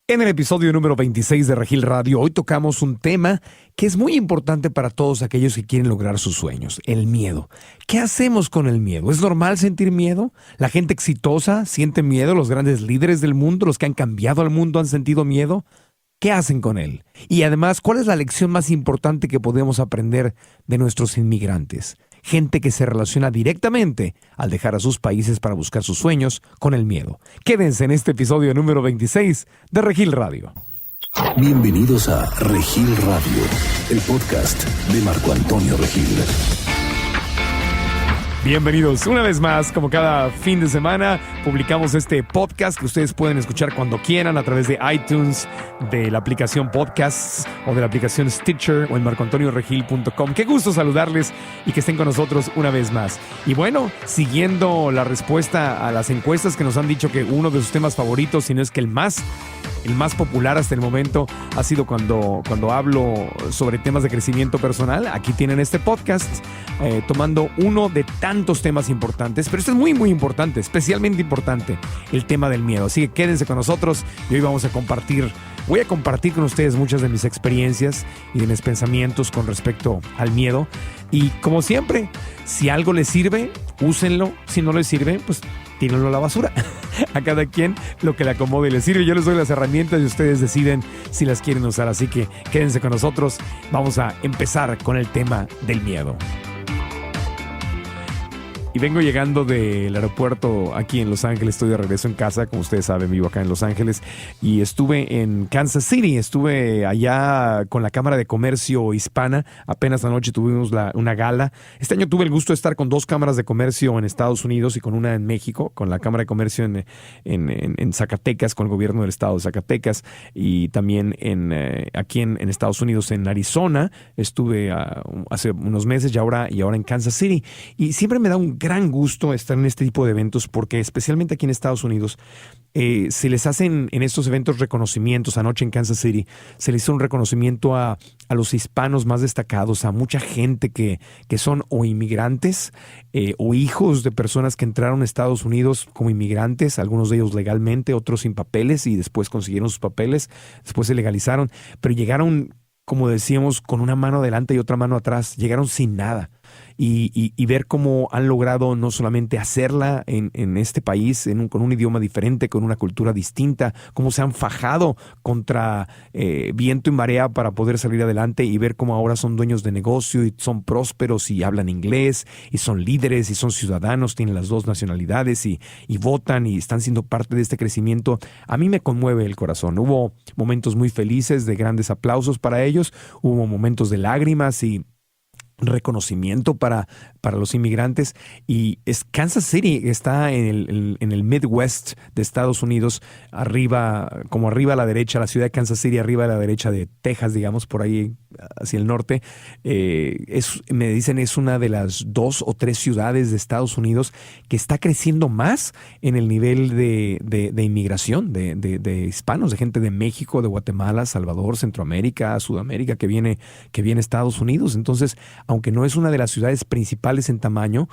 En el episodio número 26 de Regil Radio, hoy tocamos un tema que es muy importante para todos aquellos que quieren lograr sus sueños, el miedo. ¿Qué hacemos con el miedo? ¿Es normal sentir miedo? ¿La gente exitosa siente miedo? ¿Los grandes líderes del mundo, los que han cambiado al mundo, han sentido miedo? ¿Qué hacen con él? Y además, ¿cuál es la lección más importante que podemos aprender de nuestros inmigrantes? Gente que se relaciona directamente al dejar a sus países para buscar sus sueños con el miedo. Quédense en este episodio número 26 de Regil Radio. Bienvenidos a Regil Radio, el podcast de Marco Antonio Regil. Bienvenidos una vez más, como cada fin de semana, publicamos este podcast que ustedes pueden escuchar cuando quieran a través de iTunes, de la aplicación Podcasts o de la aplicación Stitcher o en marcoantonioregil.com. Qué gusto saludarles y que estén con nosotros una vez más. Y bueno, siguiendo la respuesta a las encuestas que nos han dicho que uno de sus temas favoritos, si no es que el más popular hasta el momento, ha sido cuando hablo sobre temas de crecimiento personal. Aquí tienen este podcast, tomando uno de tantos temas importantes, pero este es muy, muy importante, especialmente importante, el tema del miedo. Así que quédense con nosotros y hoy voy a compartir con ustedes muchas de mis experiencias y de mis pensamientos con respecto al miedo. Y como siempre, si algo les sirve, úsenlo. Si no les sirve, pues tírenlo a la basura. A cada quien lo que le acomode y le sirve. Yo les doy las herramientas y ustedes deciden si las quieren usar. Así que quédense con nosotros. Vamos a empezar con el tema del miedo. Y vengo llegando del aeropuerto aquí en Los Ángeles. Estoy de regreso en casa. Como ustedes saben, vivo acá en Los Ángeles. Y estuve en Kansas City. Estuve allá con la Cámara de Comercio Hispana. Apenas anoche tuvimos una gala. Este año tuve el gusto de estar con 2 cámaras de comercio en Estados Unidos y con una en México. Con la Cámara de Comercio en Zacatecas, con el gobierno del estado de Zacatecas. Y también aquí en Estados Unidos, en Arizona. Estuve hace unos meses y ahora en Kansas City. Y siempre me da un gran gusto estar en este tipo de eventos porque especialmente aquí en Estados Unidos se les hacen en estos eventos reconocimientos. Anoche en Kansas City se les hizo un reconocimiento a los hispanos más destacados, a mucha gente que son o inmigrantes o hijos de personas que entraron a Estados Unidos como inmigrantes, algunos de ellos legalmente, otros sin papeles y después consiguieron sus papeles, después se legalizaron, pero llegaron, como decíamos, con una mano adelante y otra mano atrás, llegaron sin nada. Y ver cómo han logrado no solamente hacerla en este país, con un idioma diferente, con una cultura distinta, cómo se han fajado contra viento y marea para poder salir adelante y ver cómo ahora son dueños de negocio y son prósperos y hablan inglés y son líderes y son ciudadanos, tienen las 2 nacionalidades y votan y están siendo parte de este crecimiento. A mí me conmueve el corazón. Hubo momentos muy felices de grandes aplausos para ellos, hubo momentos de lágrimas y reconocimiento para los inmigrantes. Y Kansas City está en el Midwest de Estados Unidos, arriba a la derecha, la ciudad de Kansas City, arriba a la derecha de Texas, digamos, por ahí hacia el norte. Me dicen es una de las 2 o 3 ciudades de Estados Unidos que está creciendo más en el nivel de inmigración, de hispanos, de gente de México, de Guatemala, Salvador, Centroamérica, Sudamérica, que viene a Estados Unidos. Entonces, aunque no es una de las ciudades principales en tamaño,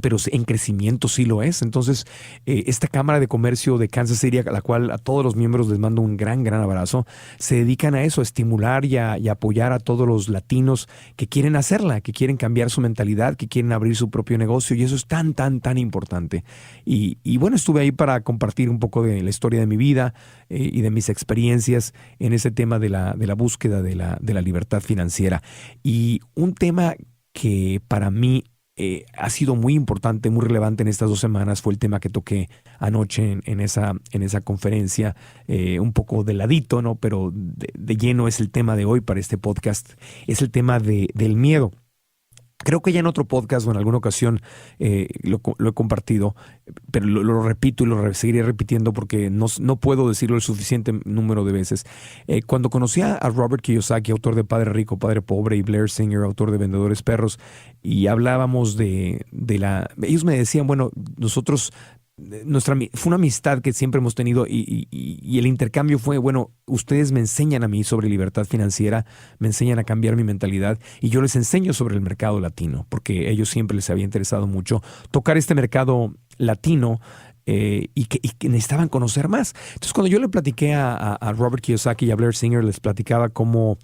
pero en crecimiento sí lo es. Entonces, esta Cámara de Comercio de Kansas City, a la cual a todos los miembros les mando un gran, gran abrazo, se dedican a eso, a estimular y apoyar a todos los latinos que quieren hacerla, que quieren cambiar su mentalidad, que quieren abrir su propio negocio, y eso es tan, tan, tan importante. Y bueno, estuve ahí para compartir un poco de la historia de mi vida y de mis experiencias en ese tema de la búsqueda de la libertad financiera. Y un tema que para mí ha sido muy importante, muy relevante en estas 2 semanas fue el tema que toqué anoche en esa conferencia, un poco de ladito, ¿no? Pero de lleno es el tema de hoy para este podcast, es el tema del miedo. Creo que ya en otro podcast o en alguna ocasión lo he compartido, pero lo repito y lo seguiré repitiendo porque no puedo decirlo el suficiente número de veces. Cuando conocí a Robert Kiyosaki, autor de Padre Rico, Padre Pobre, y Blair Singer, autor de Vendedores Perros, y hablábamos ellos me decían, bueno, nosotros fue una amistad que siempre hemos tenido y el intercambio fue, bueno, ustedes me enseñan a mí sobre libertad financiera, me enseñan a cambiar mi mentalidad y yo les enseño sobre el mercado latino, porque a ellos siempre les había interesado mucho tocar este mercado latino y que necesitaban conocer más. Entonces, cuando yo le platiqué a Robert Kiyosaki y a Blair Singer, les platicaba cómo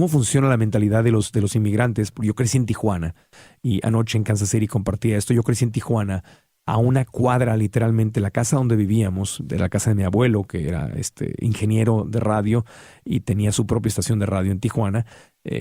funciona la mentalidad de los inmigrantes. Porque yo crecí en Tijuana y anoche en Kansas City compartía esto. Yo crecí en Tijuana, a una cuadra literalmente, la casa donde vivíamos, de la casa de mi abuelo, que era ingeniero de radio y tenía su propia estación de radio en Tijuana.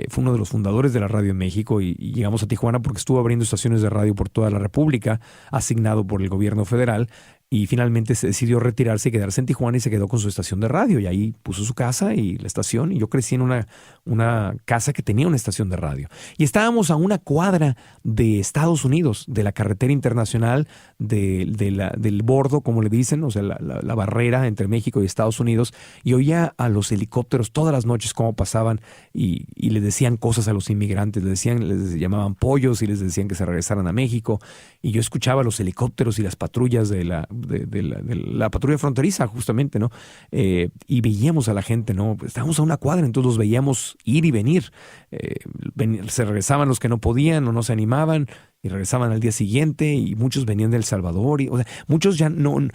Fue uno de los fundadores de la radio en México y llegamos a Tijuana porque estuvo abriendo estaciones de radio por toda la República, asignado por el gobierno federal. Y finalmente se decidió retirarse y quedarse en Tijuana y se quedó con su estación de radio. Y ahí puso su casa y la estación. Y yo crecí en una casa que tenía una estación de radio. Y estábamos a una cuadra de Estados Unidos, de la carretera internacional, del bordo, como le dicen, o sea, la barrera entre México y Estados Unidos. Y oía a los helicópteros todas las noches cómo pasaban y les decían cosas a los inmigrantes. Les llamaban pollos y les decían que se regresaran a México. Y yo escuchaba los helicópteros y las patrullas de la patrulla fronteriza, justamente, ¿no? Y veíamos a la gente, ¿no? Estábamos a una cuadra, entonces los veíamos ir y venir. Se regresaban los que no podían o no se animaban y regresaban al día siguiente, y muchos venían de El Salvador. O sea, muchos ya no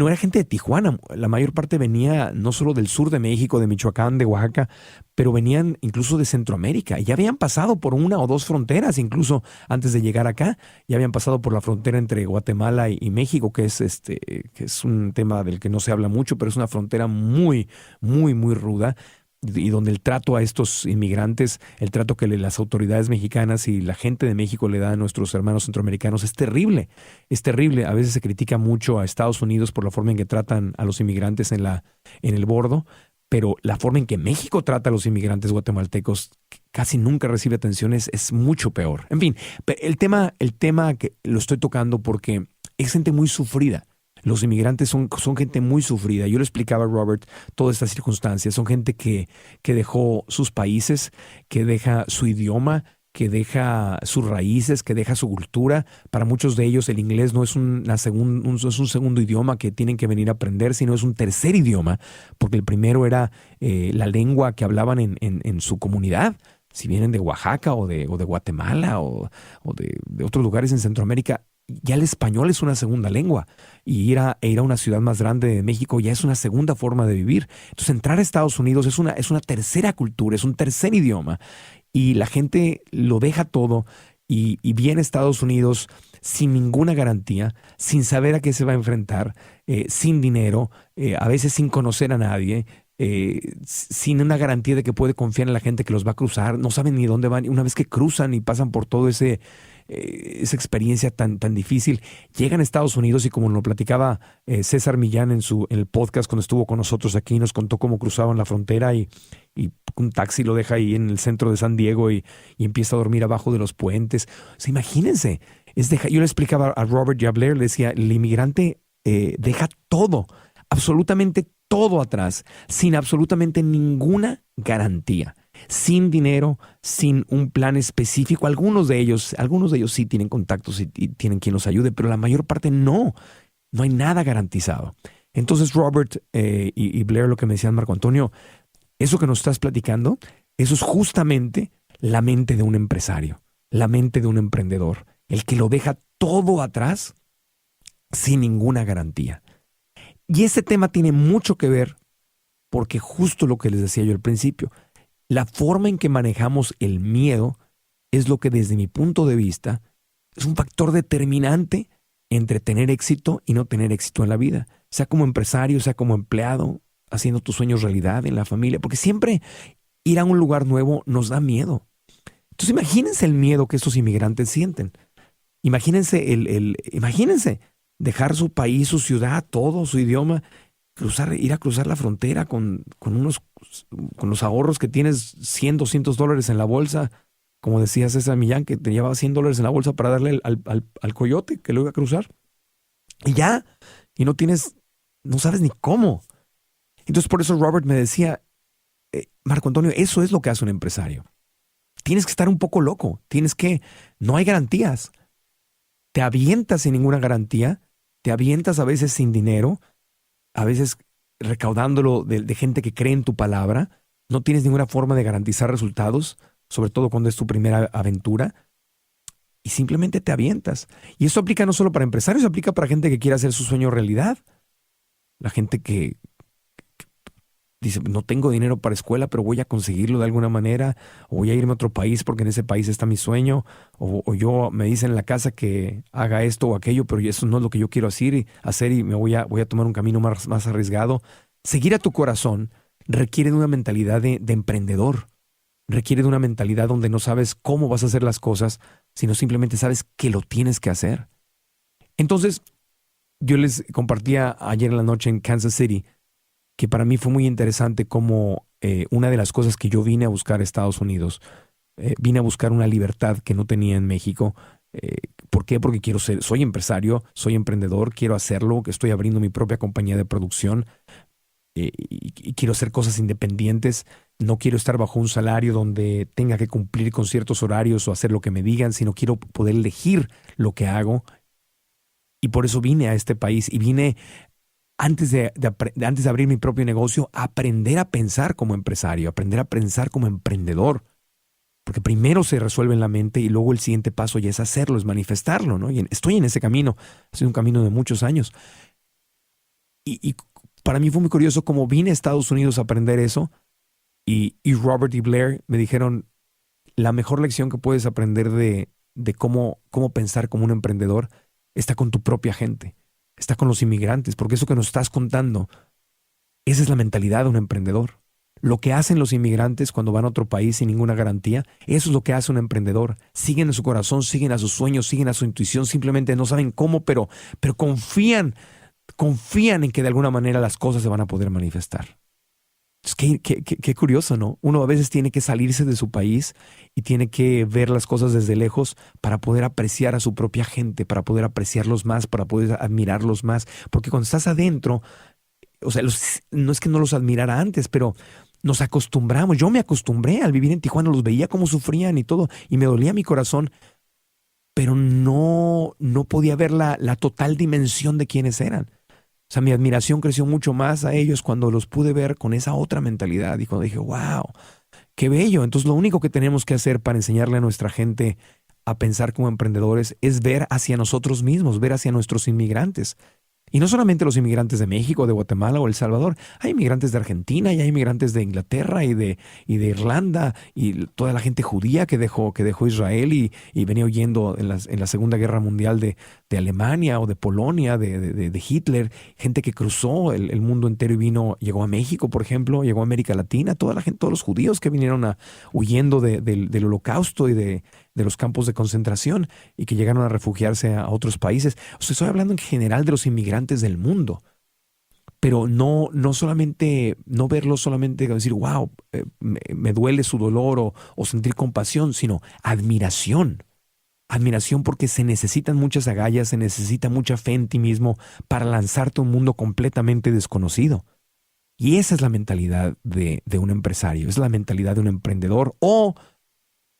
era gente de Tijuana. La mayor parte venía no solo del sur de México, de Michoacán, de Oaxaca, pero venían incluso de Centroamérica. Ya habían pasado por una o dos fronteras, incluso antes de llegar acá. Ya habían pasado por la frontera entre Guatemala y México, que es un tema del que no se habla mucho, pero es una frontera muy, muy, muy ruda, y donde el trato a estos inmigrantes, el trato que las autoridades mexicanas y la gente de México le da a nuestros hermanos centroamericanos es terrible. Es terrible. A veces se critica mucho a Estados Unidos por la forma en que tratan a los inmigrantes en el bordo, pero la forma en que México trata a los inmigrantes guatemaltecos casi nunca recibe atención, es mucho peor. En fin, el tema que lo estoy tocando porque es gente muy sufrida. Los inmigrantes son gente muy sufrida. Yo le explicaba a Robert todas estas circunstancias. Son gente que dejó sus países, que deja su idioma, que deja sus raíces, que deja su cultura. Para muchos de ellos el inglés no es un segundo idioma que tienen que venir a aprender, sino es un tercer idioma, porque el primero era la lengua que hablaban en su comunidad. Si vienen de Oaxaca o de Guatemala o de otros lugares en Centroamérica, ya el español es una segunda lengua, y ir a una ciudad más grande de México ya es una segunda forma de vivir. Entonces, entrar a Estados Unidos es una tercera cultura, es un tercer idioma, y la gente lo deja todo y viene a Estados Unidos sin ninguna garantía, sin saber a qué se va a enfrentar, sin dinero, a veces sin conocer a nadie, sin una garantía de que puede confiar en la gente que los va a cruzar. No saben ni dónde van. Una vez que cruzan y pasan por todo esa experiencia tan difícil, llegan a Estados Unidos, y como lo platicaba César Millán en el podcast cuando estuvo con nosotros aquí, nos contó cómo cruzaban la frontera y un taxi lo deja ahí en el centro de San Diego y empieza a dormir abajo de los puentes. O sea, imagínense. Yo le explicaba a Robert y a Blair, le decía, el inmigrante deja todo, absolutamente todo atrás, sin absolutamente ninguna garantía, sin dinero, sin un plan específico. Algunos de ellos sí tienen contactos y tienen quien los ayude, pero la mayor parte no hay nada garantizado. Entonces Robert y Blair, lo que me decían, Marco Antonio, eso que nos estás platicando, eso es justamente la mente de un empresario, la mente de un emprendedor, el que lo deja todo atrás sin ninguna garantía. Y este tema tiene mucho que ver porque justo lo que les decía yo al principio, la forma en que manejamos el miedo es lo que, desde mi punto de vista, es un factor determinante entre tener éxito y no tener éxito en la vida, sea como empresario, sea como empleado, haciendo tus sueños realidad en la familia, porque siempre ir a un lugar nuevo nos da miedo. Entonces imagínense el miedo que estos inmigrantes sienten. Imagínense imagínense dejar su país, su ciudad, todo, su idioma, ir a cruzar la frontera con los ahorros que tienes, $100, $200 en la bolsa, como decía César Millán, que te llevaba $100 en la bolsa para darle al coyote que lo iba a cruzar. Y ya, y no sabes ni cómo. Entonces por eso Robert me decía, Marco Antonio, eso es lo que hace un empresario. Tienes que estar un poco loco, no hay garantías. Te avientas sin ninguna garantía, te avientas a veces sin dinero, a veces recaudándolo de gente que cree en tu palabra. No tienes ninguna forma de garantizar resultados, sobre todo cuando es tu primera aventura. y simplemente te avientas. Y eso aplica no solo para empresarios, aplica para gente que quiere hacer su sueño realidad. La gente que dice, no tengo dinero para escuela, pero voy a conseguirlo de alguna manera, o voy a irme a otro país porque en ese país está mi sueño, o yo me dicen en la casa que haga esto o aquello, pero eso no es lo que yo quiero hacer y me voy a tomar un camino más arriesgado. Seguir a tu corazón requiere de una mentalidad de emprendedor, requiere de una mentalidad donde no sabes cómo vas a hacer las cosas, sino simplemente sabes que lo tienes que hacer. Entonces, yo les compartía ayer en la noche en Kansas City que para mí fue muy interesante cómo una de las cosas que yo vine a buscar a Estados Unidos, vine a buscar una libertad que no tenía en México. ¿Por qué? Porque soy empresario, soy emprendedor, quiero hacerlo, que estoy abriendo mi propia compañía de producción y quiero hacer cosas independientes. No quiero estar bajo un salario donde tenga que cumplir con ciertos horarios o hacer lo que me digan, sino quiero poder elegir lo que hago. Y por eso vine a este país y vine antes de abrir mi propio negocio, aprender a pensar como empresario, aprender a pensar como emprendedor. Porque primero se resuelve en la mente y luego el siguiente paso ya es hacerlo, es manifestarlo, ¿no? Y estoy en ese camino. Ha sido un camino de muchos años. Y para mí fue muy curioso cómo vine a Estados Unidos a aprender eso y Robert y Blair me dijeron, la mejor lección que puedes aprender de cómo pensar como un emprendedor está con tu propia gente. Está con los inmigrantes, porque eso que nos estás contando, esa es la mentalidad de un emprendedor. Lo que hacen los inmigrantes cuando van a otro país sin ninguna garantía, eso es lo que hace un emprendedor. Siguen en su corazón, siguen a sus sueños, siguen a su intuición, simplemente no saben cómo, pero confían en que de alguna manera las cosas se van a poder manifestar. Es qué curioso, ¿no? Uno a veces tiene que salirse de su país y tiene que ver las cosas desde lejos para poder apreciar a su propia gente, para poder apreciarlos más, para poder admirarlos más. Porque cuando estás adentro, o sea, no es que no los admirara antes, pero nos acostumbramos. Yo me acostumbré al vivir en Tijuana, los veía cómo sufrían y todo, y me dolía mi corazón, pero no podía ver la total dimensión de quiénes eran. O sea, mi admiración creció mucho más a ellos cuando los pude ver con esa otra mentalidad y cuando dije, wow, qué bello. Entonces, lo único que tenemos que hacer para enseñarle a nuestra gente a pensar como emprendedores es ver hacia nosotros mismos, ver hacia nuestros inmigrantes. Y no solamente los inmigrantes de México, de Guatemala o El Salvador. Hay inmigrantes de Argentina y hay inmigrantes de Inglaterra y de Irlanda y toda la gente judía que dejó Israel y venía huyendo en la Segunda Guerra Mundial de Alemania o de Polonia, de Hitler. Gente que cruzó el mundo entero y llegó a México, por ejemplo, llegó a América Latina. Toda la gente, todos los judíos que vinieron huyendo del Holocausto y de los campos de concentración y que llegaron a refugiarse a otros países. O sea, estoy hablando en general de los inmigrantes del mundo, pero no solamente, no verlo solamente decir, wow, me duele su dolor o sentir compasión, sino admiración. Admiración porque se necesitan muchas agallas, se necesita mucha fe en ti mismo para lanzarte a un mundo completamente desconocido. Y esa es la mentalidad de un empresario, es la mentalidad de un emprendedor o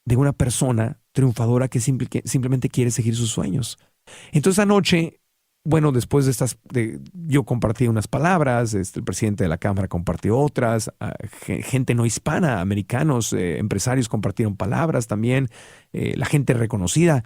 de una persona triunfadora que simplemente quiere seguir sus sueños. Entonces anoche, bueno, después yo compartí unas palabras, el presidente de la Cámara compartió otras, gente no hispana, americanos, empresarios compartieron palabras también, la gente reconocida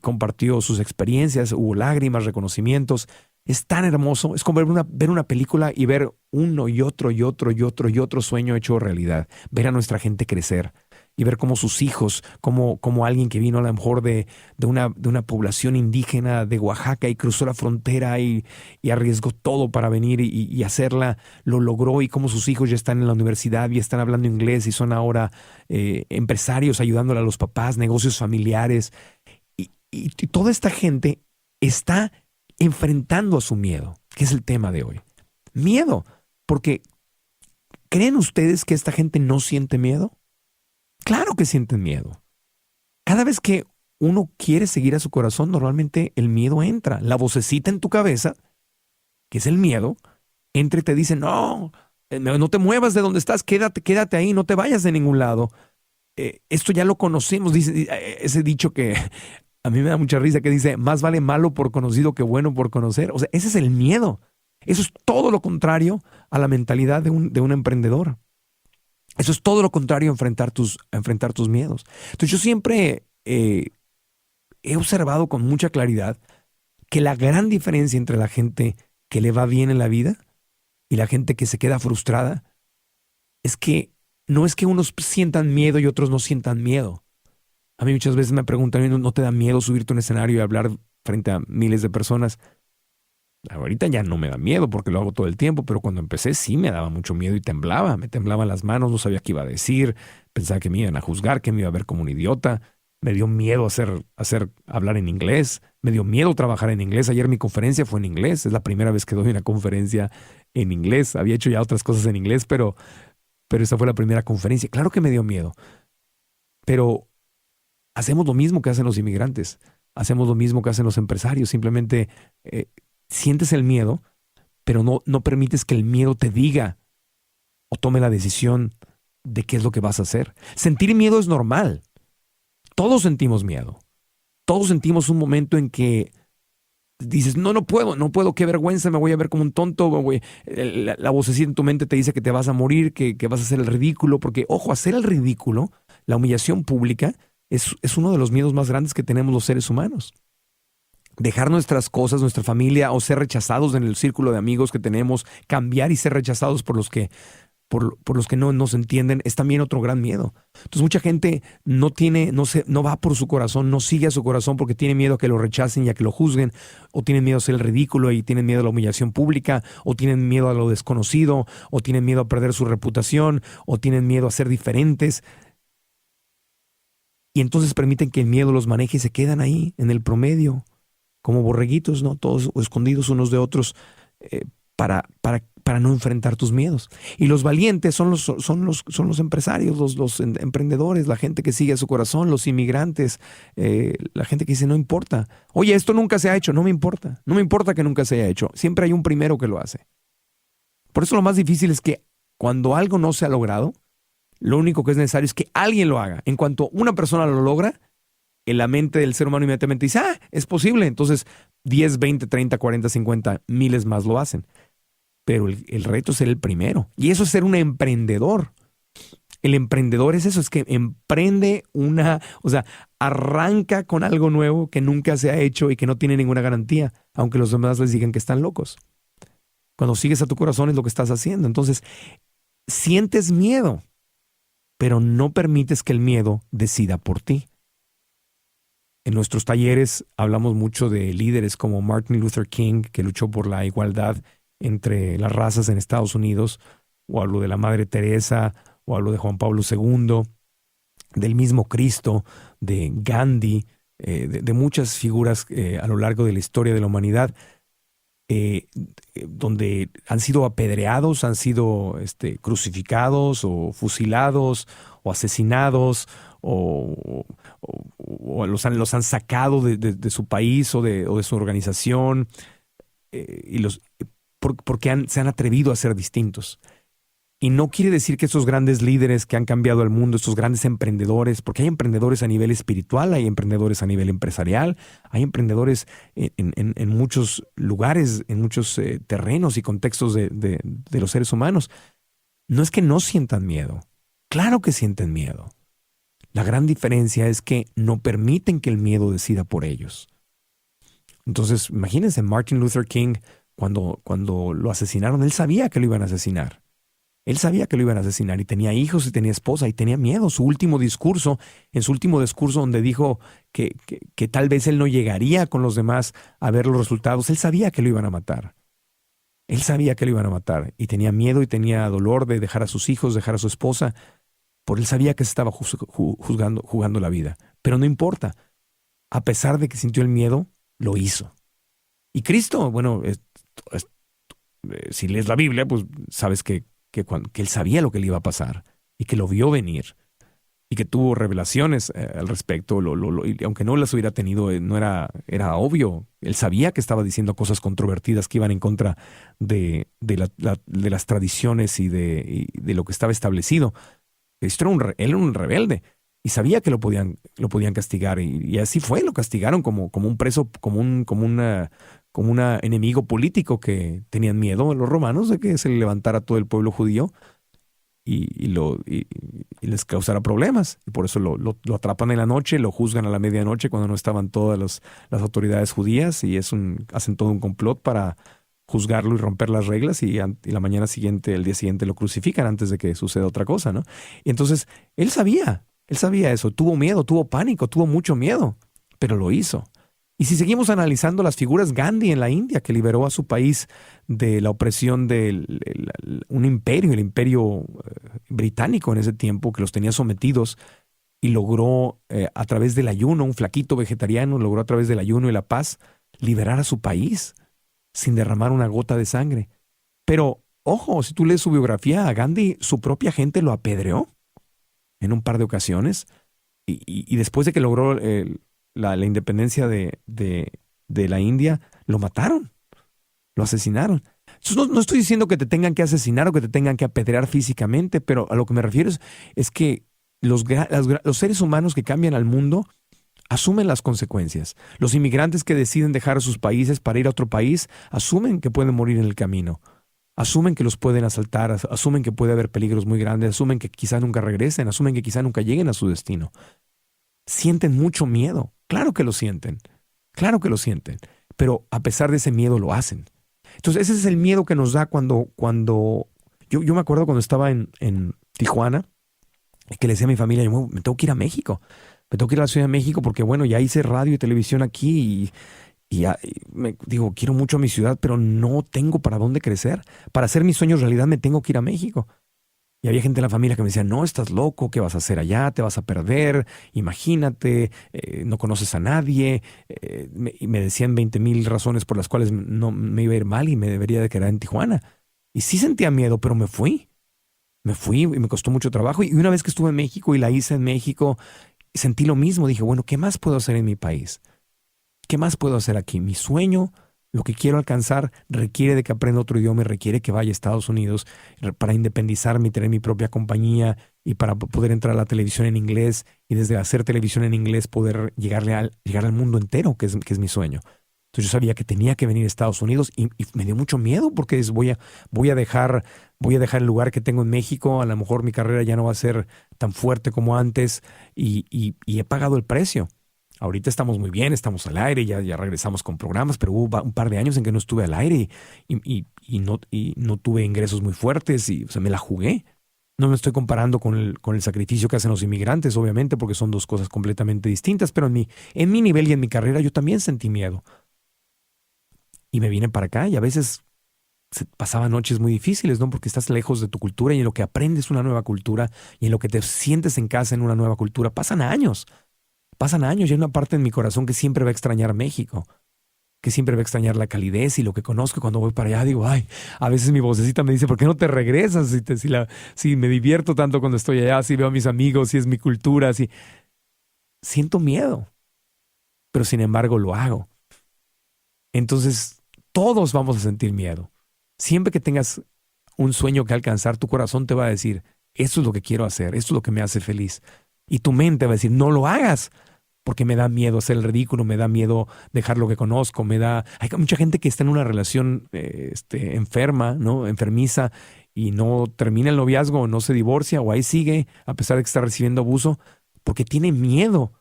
compartió sus experiencias, hubo lágrimas, reconocimientos. Es tan hermoso, es como ver una película y ver uno y otro y otro y otro y otro sueño hecho realidad, ver a nuestra gente crecer. Y ver cómo sus hijos, como alguien que vino a lo mejor de una población indígena de Oaxaca y cruzó la frontera y arriesgó todo para venir y hacerla, lo logró, y cómo sus hijos ya están en la universidad y están hablando inglés y son ahora empresarios ayudándole a los papás, negocios familiares. Y toda esta gente está enfrentando a su miedo, que es el tema de hoy. Miedo, porque ¿creen ustedes que esta gente no siente miedo? Claro que sienten miedo. Cada vez que uno quiere seguir a su corazón, normalmente el miedo entra. La vocecita en tu cabeza, que es el miedo, entra y te dice, no te muevas de donde estás, quédate ahí, no te vayas de ningún lado. Esto ya lo conocemos, dice ese dicho que a mí me da mucha risa, que dice, más vale malo por conocido que bueno por conocer. O sea, ese es el miedo. Eso es todo lo contrario a la mentalidad de un emprendedor. Eso es todo lo contrario a enfrentar tus miedos. Entonces yo siempre he observado con mucha claridad que la gran diferencia entre la gente que le va bien en la vida y la gente que se queda frustrada es que no es que unos sientan miedo y otros no sientan miedo. A mí muchas veces me preguntan, ¿no te da miedo subirte a un escenario y hablar frente a miles de personas? Ahorita ya no me da miedo porque lo hago todo el tiempo, pero cuando empecé sí me daba mucho miedo y temblaba. Me temblaban las manos, no sabía qué iba a decir, pensaba que me iban a juzgar, que me iba a ver como un idiota. Me dio miedo hablar en inglés, me dio miedo trabajar en inglés. Ayer mi conferencia fue en inglés, es la primera vez que doy una conferencia en inglés. Había hecho ya otras cosas en inglés, pero esta fue la primera conferencia. Claro que me dio miedo, pero hacemos lo mismo que hacen los inmigrantes, hacemos lo mismo que hacen los empresarios. Simplemente sientes el miedo, pero no permites que el miedo te diga o tome la decisión de qué es lo que vas a hacer. Sentir miedo es normal. Todos sentimos miedo. Todos sentimos un momento en que dices, no puedo, qué vergüenza, me voy a ver como un tonto. La vocecita en tu mente te dice que te vas a morir, que vas a hacer el ridículo, porque, ojo, hacer el ridículo, la humillación pública, es uno de los miedos más grandes que tenemos los seres humanos. Dejar nuestras cosas, nuestra familia, o ser rechazados en el círculo de amigos que tenemos, cambiar y ser rechazados por los que no nos entienden, es también otro gran miedo. Entonces mucha gente no va por su corazón, no sigue a su corazón porque tiene miedo a que lo rechacen y a que lo juzguen, o tienen miedo a hacer el ridículo y tienen miedo a la humillación pública, o tienen miedo a lo desconocido, o tienen miedo a perder su reputación, o tienen miedo a ser diferentes. Y entonces permiten que el miedo los maneje y se quedan ahí en el promedio, como borreguitos, ¿no? Todos escondidos unos de otros, para no enfrentar tus miedos. Y los valientes son los empresarios, los emprendedores, la gente que sigue a su corazón, los inmigrantes, la gente que dice, no importa. Oye, esto nunca se ha hecho, no me importa. No me importa que nunca se haya hecho. Siempre hay un primero que lo hace. Por eso lo más difícil es que cuando algo no se ha logrado, lo único que es necesario es que alguien lo haga. En cuanto una persona lo logra, en la mente del ser humano inmediatamente dice, es posible. Entonces 10, 20, 30, 40, 50, miles más lo hacen. Pero el reto es ser el primero. Y eso es ser un emprendedor. El emprendedor es eso, es que emprende arranca con algo nuevo que nunca se ha hecho y que no tiene ninguna garantía, aunque los demás les digan que están locos. Cuando sigues a tu corazón es lo que estás haciendo. Entonces, sientes miedo, pero no permites que el miedo decida por ti. En nuestros talleres hablamos mucho de líderes como Martin Luther King, que luchó por la igualdad entre las razas en Estados Unidos, o hablo de la Madre Teresa, o hablo de Juan Pablo II, del mismo Cristo, de Gandhi, de muchas figuras a lo largo de la historia de la humanidad, donde han sido apedreados, han sido crucificados o fusilados o asesinados o los han sacado de su país o de su organización, porque se han atrevido a ser distintos. Y no quiere decir que estos grandes líderes que han cambiado el mundo, estos grandes emprendedores, porque hay emprendedores a nivel espiritual, hay emprendedores a nivel empresarial, hay emprendedores en muchos lugares, en muchos terrenos y contextos de los seres humanos. No es que no sientan miedo, claro que sienten miedo. La gran diferencia es que no permiten que el miedo decida por ellos. Entonces, imagínense, Martin Luther King, cuando lo asesinaron, él sabía que lo iban a asesinar. Él sabía que lo iban a asesinar y tenía hijos y tenía esposa y tenía miedo. En su último discurso donde dijo que tal vez él no llegaría con los demás a ver los resultados, él sabía que lo iban a matar. Él sabía que lo iban a matar y tenía miedo y tenía dolor de dejar a sus hijos, dejar a su esposa, porque él sabía que se estaba jugando la vida. Pero no importa. A pesar de que sintió el miedo, lo hizo. Y Cristo, si lees la Biblia, pues sabes que él sabía lo que le iba a pasar y que lo vio venir y que tuvo revelaciones al respecto, y aunque no las hubiera tenido, era obvio. Él sabía que estaba diciendo cosas controvertidas que iban en contra de las tradiciones y de lo que estaba establecido. Él era un rebelde y sabía que lo podían castigar, y así fue. Lo castigaron como un preso, como un enemigo político que tenían miedo los romanos de que se le levantara todo el pueblo judío. y les causara problemas. Y por eso lo atrapan en la noche, lo juzgan a la medianoche cuando no estaban todas las autoridades judías y hacen todo un complot para juzgarlo y romper las reglas y la mañana siguiente, el día siguiente lo crucifican antes de que suceda otra cosa, ¿no? Y entonces él sabía eso, tuvo miedo, tuvo pánico, tuvo mucho miedo, pero lo hizo. Y si seguimos analizando las figuras, Gandhi en la India, que liberó a su país de la opresión de un imperio, el imperio británico en ese tiempo, que los tenía sometidos, y logró a través del ayuno, un flaquito vegetariano, logró a través del ayuno y la paz liberar a su país sin derramar una gota de sangre. Pero, ojo, si tú lees su biografía, a Gandhi su propia gente lo apedreó en un par de ocasiones, y después de que logró la independencia de la India, lo mataron, lo asesinaron. Entonces, no estoy diciendo que te tengan que asesinar o que te tengan que apedrear físicamente, pero a lo que me refiero es que los seres humanos que cambian al mundo asumen las consecuencias. Los inmigrantes que deciden dejar sus países para ir a otro país asumen que pueden morir en el camino. Asumen que los pueden asaltar, asumen que puede haber peligros muy grandes, asumen que quizá nunca regresen, asumen que quizá nunca lleguen a su destino. Sienten mucho miedo. Claro que lo sienten. Claro que lo sienten. Pero a pesar de ese miedo lo hacen. Entonces ese es el miedo que nos da cuando yo me acuerdo cuando estaba en Tijuana, que le decía a mi familia, yo me tengo que ir a México. Me tengo que ir a la Ciudad de México porque, bueno, ya hice radio y televisión aquí y me digo, quiero mucho a mi ciudad, pero no tengo para dónde crecer. Para hacer mis sueños realidad me tengo que ir a México. Y había gente en la familia que me decía, no, estás loco, ¿qué vas a hacer allá? Te vas a perder, imagínate, no conoces a nadie. Y me decían 20,000 razones por las cuales no me iba a ir mal y me debería de quedar en Tijuana. Y sí sentía miedo, pero me fui. Me fui y me costó mucho trabajo. Y una vez que estuve en México y la hice en México, sentí lo mismo. Dije, bueno, ¿qué más puedo hacer en mi país? ¿Qué más puedo hacer aquí? Mi sueño, lo que quiero alcanzar, requiere de que aprenda otro idioma y requiere que vaya a Estados Unidos para independizarme y tener mi propia compañía y para poder entrar a la televisión en inglés y desde hacer televisión en inglés poder llegar al mundo entero, que es mi sueño. Entonces yo sabía que tenía que venir a Estados Unidos y me dio mucho miedo porque voy a dejar el lugar que tengo en México. A lo mejor mi carrera ya no va a ser tan fuerte como antes y he pagado el precio. Ahorita estamos muy bien, estamos al aire, ya regresamos con programas, pero hubo un par de años en que no estuve al aire y no tuve ingresos muy fuertes y, o sea, me la jugué. No me estoy comparando con el sacrificio que hacen los inmigrantes, obviamente, porque son dos cosas completamente distintas, pero en mi nivel y en mi carrera yo también sentí miedo. Y me vine para acá y a veces pasaba noches muy difíciles, ¿no? Porque estás lejos de tu cultura y en lo que aprendes una nueva cultura y en lo que te sientes en casa en una nueva cultura, pasan años y hay una parte en mi corazón que siempre va a extrañar México, que siempre va a extrañar la calidez y lo que conozco. Cuando voy para allá digo, ay, a veces mi vocecita me dice, ¿por qué no te regresas? Si me divierto tanto cuando estoy allá, si veo a mis amigos, si es mi cultura, si siento miedo, pero sin embargo lo hago. Entonces todos vamos a sentir miedo. Siempre que tengas un sueño que alcanzar, tu corazón te va a decir, esto es lo que quiero hacer, esto es lo que me hace feliz. Y tu mente va a decir, no lo hagas, porque me da miedo hacer el ridículo, me da miedo dejar lo que conozco, Hay mucha gente que está en una relación enferma, ¿no? Enfermiza, y no termina el noviazgo, no se divorcia, o ahí sigue, a pesar de que está recibiendo abuso, porque tiene miedo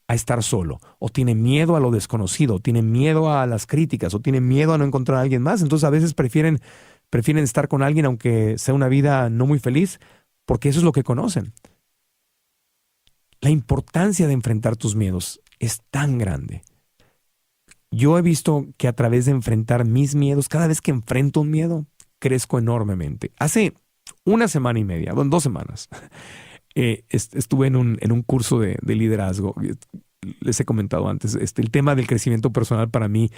a estar solo, o tiene miedo a lo desconocido, o tiene miedo a las críticas, o tiene miedo a no encontrar a alguien más. Entonces a veces prefieren estar con alguien aunque sea una vida no muy feliz, porque eso es lo que conocen. La importancia de enfrentar tus miedos es tan grande. Yo he visto que a través de enfrentar mis miedos, cada vez que enfrento un miedo, crezco enormemente. Hace 1 semana y media, 2 semanas, estuve en un curso de liderazgo. Les he comentado antes, el tema del crecimiento personal para mí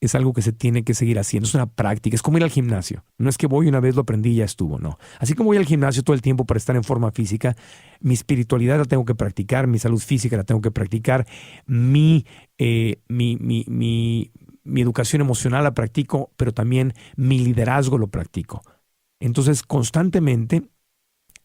es algo que se tiene que seguir haciendo. Es una práctica, es como ir al gimnasio. No es que voy una vez, lo aprendí y ya estuvo, no. Así como voy al gimnasio todo el tiempo para estar en forma física, mi espiritualidad la tengo que practicar, mi salud física la tengo que practicar, mi educación emocional la practico, pero también mi liderazgo lo practico. Entonces, constantemente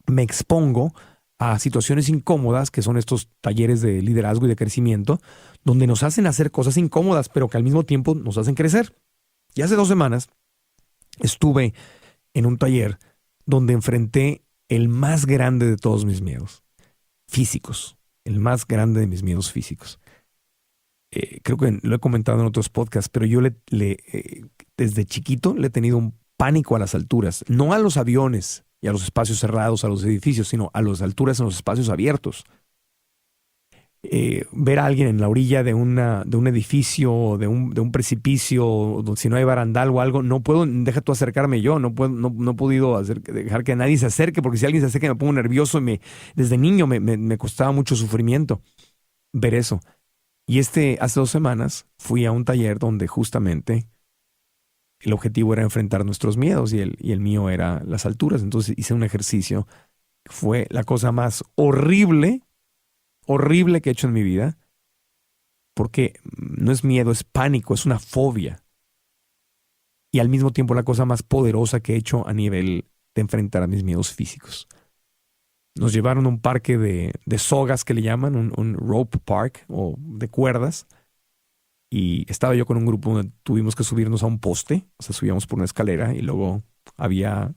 me expongo a situaciones incómodas, que son estos talleres de liderazgo y de crecimiento, donde nos hacen hacer cosas incómodas, pero que al mismo tiempo nos hacen crecer. Y hace 2 semanas estuve en un taller donde enfrenté el más grande de todos mis miedos físicos, el más grande de mis miedos físicos. Creo que lo he comentado en otros podcasts, pero yo desde chiquito le he tenido un pánico a las alturas, no a los aviones y a los espacios cerrados, a los edificios, sino a las alturas en los espacios abiertos. Ver a alguien en la orilla de un edificio, de un precipicio, si no hay barandal o algo, no puedo, deja tú acercarme yo, no he podido dejar que nadie se acerque, porque si alguien se acerca me pongo nervioso y desde niño me costaba mucho sufrimiento ver eso. Y hace 2 semanas fui a un taller donde justamente el objetivo era enfrentar nuestros miedos y el mío era las alturas. Entonces hice un ejercicio. Fue la cosa más horrible que he hecho en mi vida, porque no es miedo, es pánico, es una fobia. Y al mismo tiempo la cosa más poderosa que he hecho a nivel de enfrentar a mis miedos físicos. Nos llevaron a un parque de sogas que le llaman, un rope park o de cuerdas. Y estaba yo con un grupo donde tuvimos que subirnos a un poste. O sea, subíamos por una escalera y luego había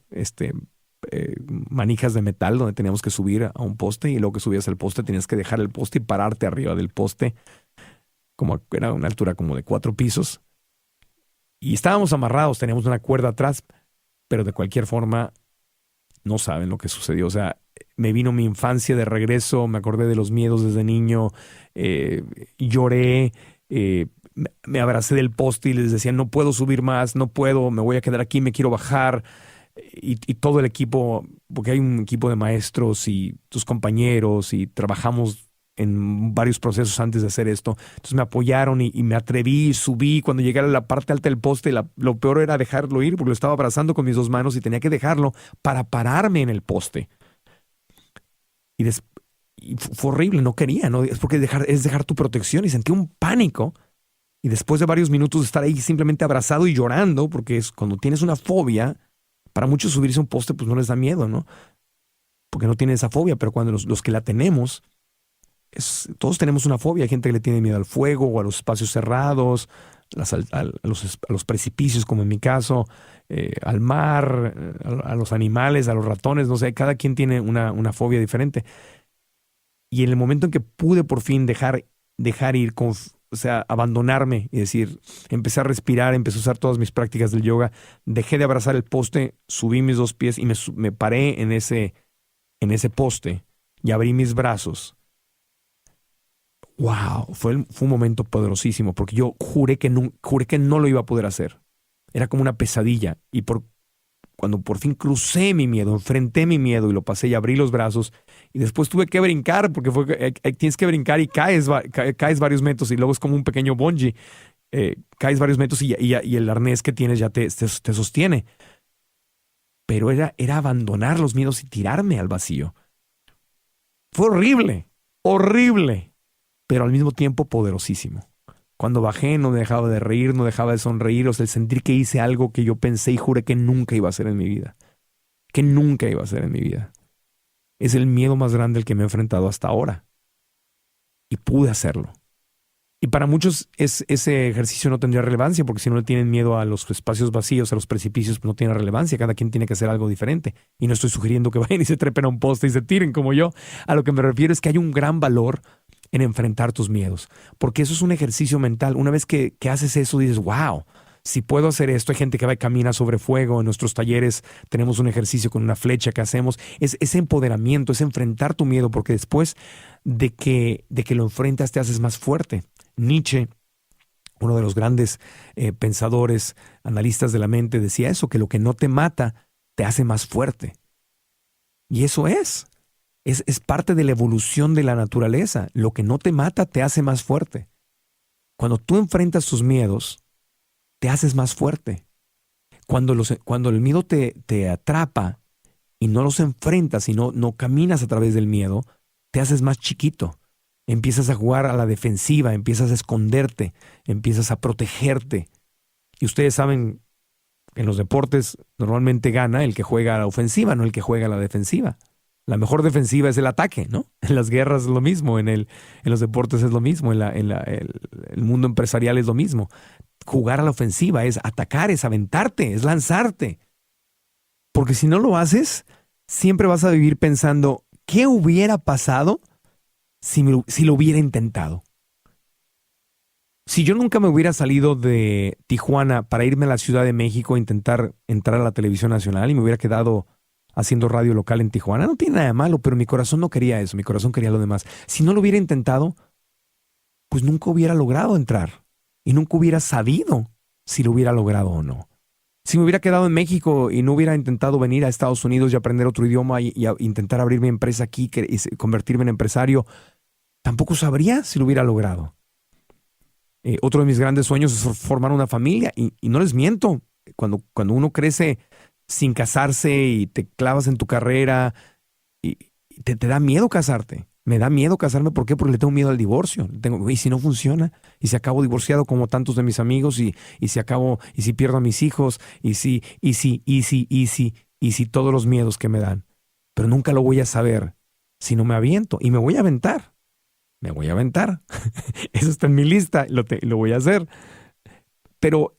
manijas de metal donde teníamos que subir a un poste. Y luego que subías al poste tenías que dejar el poste y pararte arriba del poste. Como era una altura como de 4 pisos. Y estábamos amarrados, teníamos una cuerda atrás. Pero de cualquier forma, no saben lo que sucedió. O sea, me vino mi infancia de regreso, me acordé de los miedos desde niño, lloré, me abracé del poste y les decía, no puedo subir más, no puedo, me voy a quedar aquí, me quiero bajar. Y todo el equipo, porque hay un equipo de maestros y tus compañeros y trabajamos en varios procesos antes de hacer esto. Entonces me apoyaron y me atreví, subí. Cuando llegué a la parte alta del poste, lo peor era dejarlo ir porque lo estaba abrazando con mis 2 manos y tenía que dejarlo para pararme en el poste. Y fue horrible, no quería, ¿no? Es porque es dejar tu protección y sentí un pánico. Y después de varios minutos de estar ahí simplemente abrazado y llorando, porque es cuando tienes una fobia, para muchos subirse a un poste pues no les da miedo, ¿no? Porque no tienen esa fobia, pero cuando los que la tenemos, todos tenemos una fobia. Hay gente que le tiene miedo al fuego o a los espacios cerrados, a los precipicios, como en mi caso, al mar, a los animales, a los ratones, no sé, cada quien tiene una fobia diferente. Y en el momento en que pude por fin dejar ir, o sea, abandonarme y decir, empecé a respirar, empecé a usar todas mis prácticas del yoga, dejé de abrazar el poste, subí mis 2 pies y me paré en ese poste y abrí mis brazos. Wow, fue un momento poderosísimo porque yo juré que no lo iba a poder hacer. Era como una pesadilla. Y cuando por fin crucé mi miedo, enfrenté mi miedo y lo pasé y abrí los brazos, y después tuve que brincar porque tienes que brincar y caes varios metros y luego es como un pequeño bungee. Caes varios metros y el arnés que tienes ya te sostiene. Pero era abandonar los miedos y tirarme al vacío. Fue horrible, pero al mismo tiempo poderosísimo. Cuando bajé no dejaba de reír, no dejaba de sonreír, o sea, el sentir que hice algo que yo pensé y juré que nunca iba a hacer en mi vida. Es el miedo más grande al que me he enfrentado hasta ahora. Y pude hacerlo. Y para muchos ese ejercicio no tendría relevancia, porque si no le tienen miedo a los espacios vacíos, a los precipicios, pues no tiene relevancia. Cada quien tiene que hacer algo diferente. Y no estoy sugiriendo que vayan y se trepen a un poste y se tiren como yo. A lo que me refiero es que hay un gran valor en enfrentar tus miedos, porque eso es un ejercicio mental. Una vez que haces eso, dices, wow, si puedo hacer esto. Hay gente que va y camina sobre fuego. En nuestros talleres tenemos un ejercicio con una flecha que hacemos. Es ese empoderamiento, es enfrentar tu miedo, porque después de que lo enfrentas te haces más fuerte. Nietzsche, uno de los grandes pensadores, analistas de la mente, decía eso, que lo que no te mata te hace más fuerte. Y eso es parte de la evolución de la naturaleza. Lo que no te mata te hace más fuerte. Cuando tú enfrentas tus miedos, te haces más fuerte. Cuando el miedo te atrapa y no los enfrentas y no caminas a través del miedo, te haces más chiquito. Empiezas a jugar a la defensiva, empiezas a esconderte, empiezas a protegerte. Y ustedes saben, en los deportes normalmente gana el que juega a la ofensiva, no el que juega a la defensiva. La mejor defensiva es el ataque, ¿no? En las guerras es lo mismo, en los deportes es lo mismo, el mundo empresarial es lo mismo. Jugar a la ofensiva es atacar, es aventarte, es lanzarte. Porque si no lo haces, siempre vas a vivir pensando, ¿qué hubiera pasado si lo hubiera intentado? Si yo nunca me hubiera salido de Tijuana para irme a la Ciudad de México a intentar entrar a la televisión nacional y me hubiera quedado haciendo radio local en Tijuana, no tiene nada de malo, pero mi corazón no quería eso, mi corazón quería lo demás. Si no lo hubiera intentado, pues nunca hubiera logrado entrar y nunca hubiera sabido si lo hubiera logrado o no. Si me hubiera quedado en México y no hubiera intentado venir a Estados Unidos y aprender otro idioma y intentar abrir mi empresa aquí y convertirme en empresario, tampoco sabría si lo hubiera logrado. Otro de mis grandes sueños es formar una familia y no les miento, cuando uno crece sin casarse y te clavas en tu carrera y te da miedo casarte. Me da miedo casarme. ¿Por qué? Porque le tengo miedo al divorcio. ¿Y si no funciona? ¿Y si acabo divorciado como tantos de mis amigos? ¿Y si pierdo a mis hijos? ¿Y si todos los miedos que me dan? Pero nunca lo voy a saber si no me aviento. Y me voy a aventar. Me voy a aventar. Eso está en mi lista. Lo voy a hacer. Pero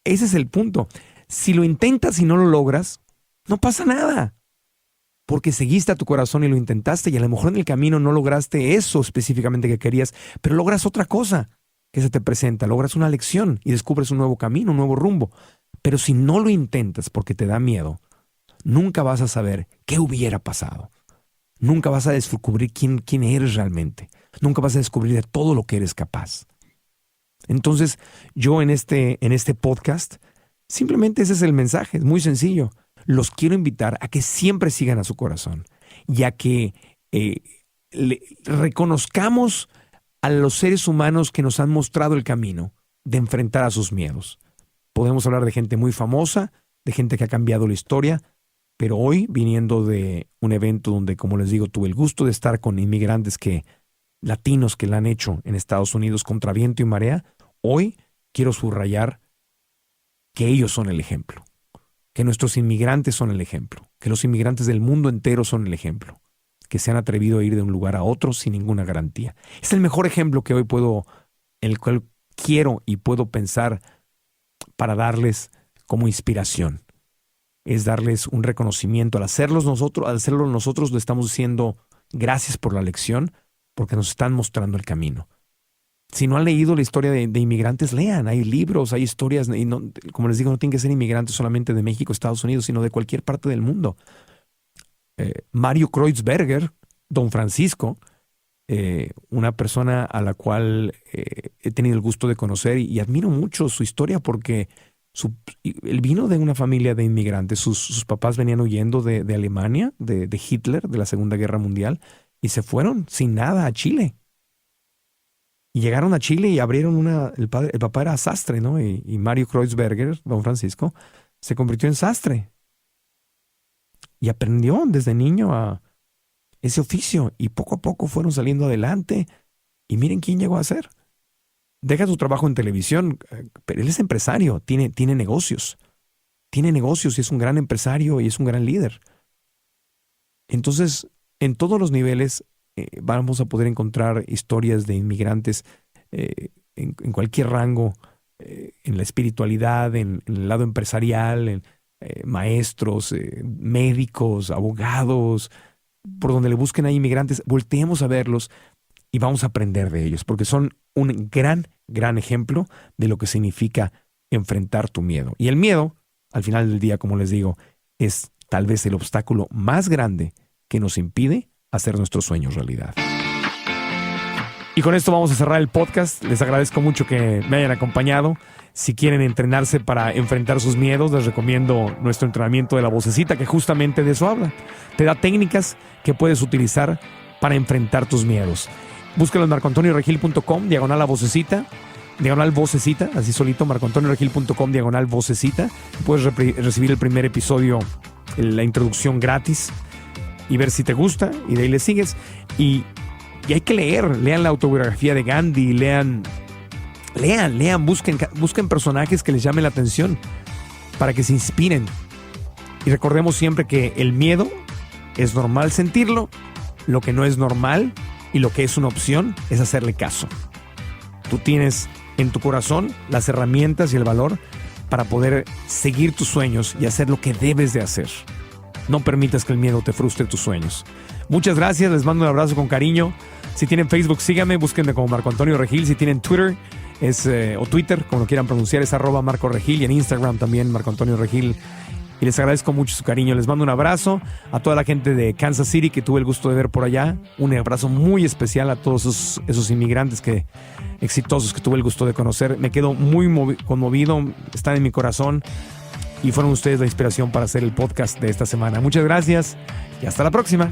ese es el punto. Si lo intentas y no lo logras, no pasa nada. Porque seguiste a tu corazón y lo intentaste y a lo mejor en el camino no lograste eso específicamente que querías, pero logras otra cosa que se te presenta, logras una lección y descubres un nuevo camino, un nuevo rumbo. Pero si no lo intentas porque te da miedo, nunca vas a saber qué hubiera pasado. Nunca vas a descubrir quién eres realmente. Nunca vas a descubrir de todo lo que eres capaz. Entonces, yo en este podcast, simplemente ese es el mensaje, es muy sencillo. Los quiero invitar a que siempre sigan a su corazón y a que reconozcamos a los seres humanos que nos han mostrado el camino de enfrentar a sus miedos. Podemos hablar de gente muy famosa, de gente que ha cambiado la historia, pero hoy, viniendo de un evento donde, como les digo, tuve el gusto de estar con inmigrantes latinos que la han hecho en Estados Unidos contra viento y marea, hoy quiero subrayar que ellos son el ejemplo. Que nuestros inmigrantes son el ejemplo, que los inmigrantes del mundo entero son el ejemplo, que se han atrevido a ir de un lugar a otro sin ninguna garantía. Es el mejor ejemplo que hoy el cual quiero y puedo pensar para darles como inspiración. Es darles un reconocimiento. Al hacerlo nosotros le estamos diciendo gracias por la lección, porque nos están mostrando el camino. Si no han leído la historia de inmigrantes, lean. Hay libros, hay historias. Y no, como les digo, no tienen que ser inmigrantes solamente de México, Estados Unidos, sino de cualquier parte del mundo. Mario Kreuzberger, Don Francisco, una persona a la cual he tenido el gusto de conocer y admiro mucho su historia porque él vino de una familia de inmigrantes. Sus papás venían huyendo de Alemania, de Hitler, de la Segunda Guerra Mundial, y se fueron sin nada a Chile. Y llegaron a Chile y abrieron el papá era sastre, ¿no? Y Mario Kreuzberger, Don Francisco, se convirtió en sastre. Y aprendió desde niño a ese oficio. Y poco a poco fueron saliendo adelante. Y miren quién llegó a ser. Deja su trabajo en televisión, pero él es empresario, tiene negocios. Tiene negocios y es un gran empresario y es un gran líder. Entonces, en todos los niveles, vamos a poder encontrar historias de inmigrantes en cualquier rango, en la espiritualidad, en el lado empresarial, en maestros, médicos, abogados, por donde le busquen a inmigrantes, volteemos a verlos y vamos a aprender de ellos, porque son un gran ejemplo de lo que significa enfrentar tu miedo. Y el miedo, al final del día, como les digo, es tal vez el obstáculo más grande que nos impide hacer nuestros sueños realidad. Y con esto vamos a cerrar el podcast. Les agradezco mucho que me hayan acompañado. Si quieren entrenarse para enfrentar sus miedos, les recomiendo nuestro entrenamiento de la vocecita, que justamente de eso habla. Te da técnicas que puedes utilizar para enfrentar tus miedos. Búscalo en marcoantonioregil.com, diagonal la vocecita, diagonal vocecita, así solito, marcoantonioregil.com, diagonal vocecita. Puedes recibir el primer episodio, la introducción gratis, y ver si te gusta, y de ahí le sigues. Y hay que lean la autobiografía de Gandhi, lean, busquen personajes que les llamen la atención para que se inspiren. Y recordemos siempre que el miedo es normal sentirlo, lo que no es normal y lo que es una opción es hacerle caso. Tú tienes en tu corazón las herramientas y el valor para poder seguir tus sueños y hacer lo que debes de hacer. No permitas que el miedo te frustre tus sueños. Muchas gracias, les mando un abrazo con cariño. Si tienen Facebook, síganme, búsquenme como Marco Antonio Regil. Si tienen Twitter o Twitter, como lo quieran pronunciar, es @MarcoRegil, y en Instagram también Marco Antonio Regil. Y les agradezco mucho su cariño. Les mando un abrazo a toda la gente de Kansas City que tuve el gusto de ver por allá. Un abrazo muy especial a todos esos inmigrantes exitosos que tuve el gusto de conocer. Me quedo muy conmovido, están en mi corazón y fueron ustedes la inspiración para hacer el podcast de esta semana. Muchas gracias y hasta la próxima.